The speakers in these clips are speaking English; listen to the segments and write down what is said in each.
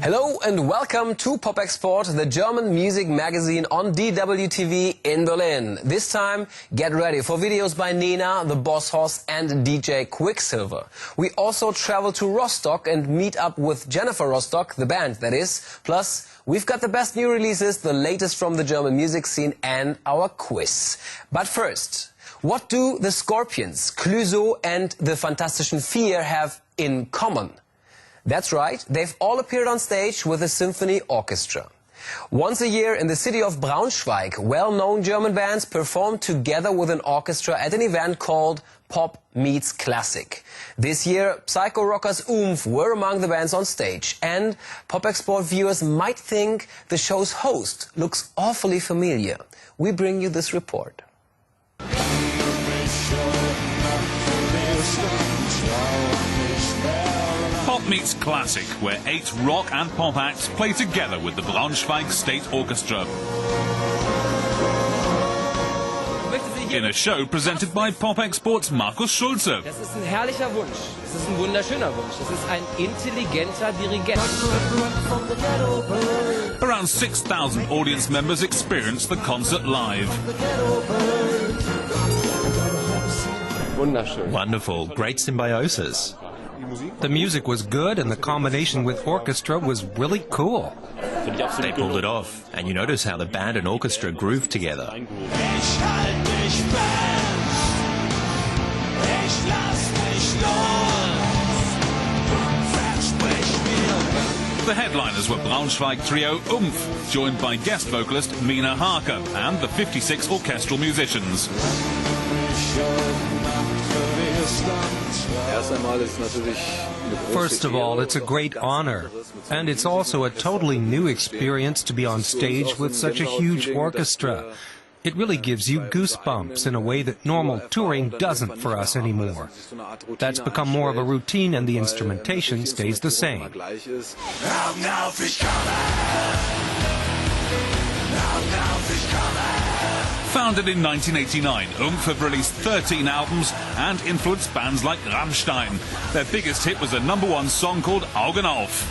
Hello and welcome to Pop Export, the German music magazine on DWTV in Berlin. This time, get ready for videos by Nina, the Boss Hoss and DJ Quicksilver. We also travel to Rostock and meet up with Jennifer Rostock, the band that is. Plus, we've got the best new releases, the latest from the German music scene and our quiz. But first, what do the Scorpions, Clouseau and the Fantastischen Vier have in common? That's right, they've all appeared on stage with a symphony orchestra. Once a year in the city of Braunschweig, well-known German bands perform together with an orchestra at an event called Pop Meets Classic. This year, psycho rockers OOMPH were among the bands on stage, and Pop Export viewers might think the show's host looks awfully familiar. We bring you this report. Pop Meets Classic, where 8 rock and pop acts play together with the Braunschweig State Orchestra. In a show presented by Pop Export's Markus Schulze. Das ist ein herrlicher Wunsch. Das ist ein wunderschöner Wunsch. Das ist ein intelligenter Dirigent. Around 6,000 audience members experienced the concert live. Wunderschön. Wonderful, great symbiosis. The music was good and the combination with orchestra was really cool. They pulled it off, and you notice how the band and orchestra groove together. The headliners were Braunschweig trio OOMPH, joined by guest vocalist MINA HARKER and the 56 orchestral musicians. First of all, it's a great honor, and it's also a totally new experience to be on stage with such a huge orchestra. It really gives you goosebumps in a way that normal touring doesn't for us anymore. That's become more of a routine and the instrumentation stays the same. Founded in 1989, OOMPH have released 13 albums and influenced bands like Rammstein. Their biggest hit was a #1 song called Augen auf.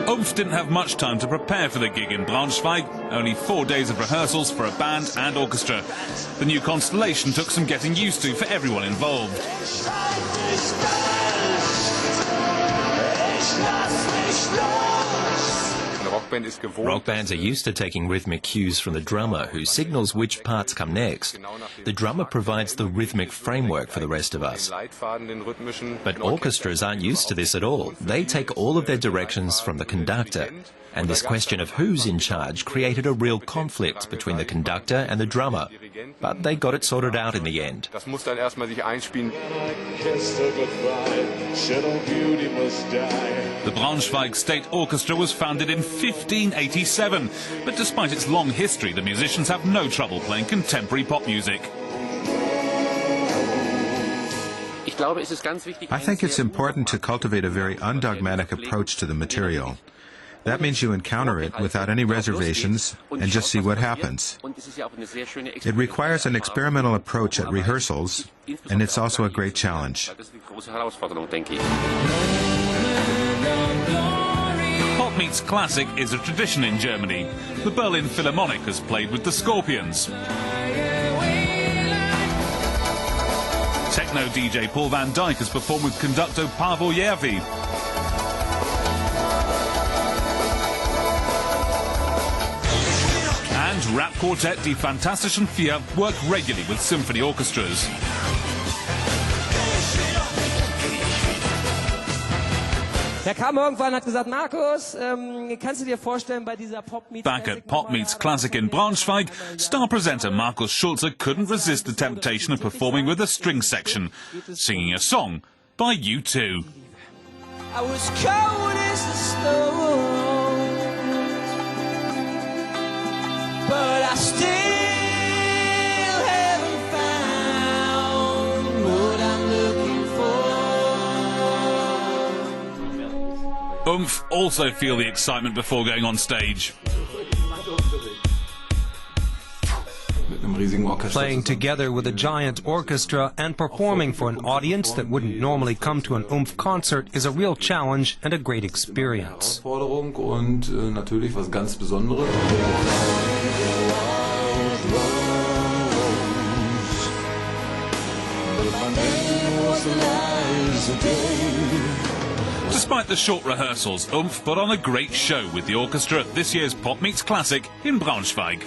OOMPH didn't have much time to prepare for the gig in Braunschweig, only 4 days of rehearsals for a band and orchestra. The new constellation took some getting used to for everyone involved. Rock bands are used to taking rhythmic cues from the drummer, who signals which parts come next. The drummer provides the rhythmic framework for the rest of us. But orchestras aren't used to this at all. They take all of their directions from the conductor. And this question of who's in charge created a real conflict between the conductor and the drummer. But they got it sorted out in the end. The Braunschweig State Orchestra was founded in 1587, but despite its long history, the musicians have no trouble playing contemporary pop music. I think it's important to cultivate a very undogmatic approach to the material. That means you encounter it without any reservations and just see what happens. It requires an experimental approach at rehearsals, and it's also a great challenge. Pop Meets Classic is a tradition in Germany. The Berlin Philharmonic has played with the Scorpions. Techno DJ Paul van Dyk has performed with conductor Pavel Järvi. And rap quartet Die Fantastischen Vier work regularly with symphony orchestras. Der kam irgendwann und hat gesagt, Markus, kannst du dir vorstellen, bei dieser Pop Meets Back at Pop Meets Classic in Braunschweig, star presenter Markus Schulze couldn't resist the temptation of performing with a string section, singing a song by U2. I was cold as the stone, but I still haven't found what I'm looking for. OOMPH also feel the excitement before going on stage. Playing together with a giant orchestra and performing for an audience that wouldn't normally come to an OOMPH concert is a real challenge and a great experience. Despite the short rehearsals, OOMPH put on a great show with the orchestra at this year's Pop Meets Classic in Braunschweig.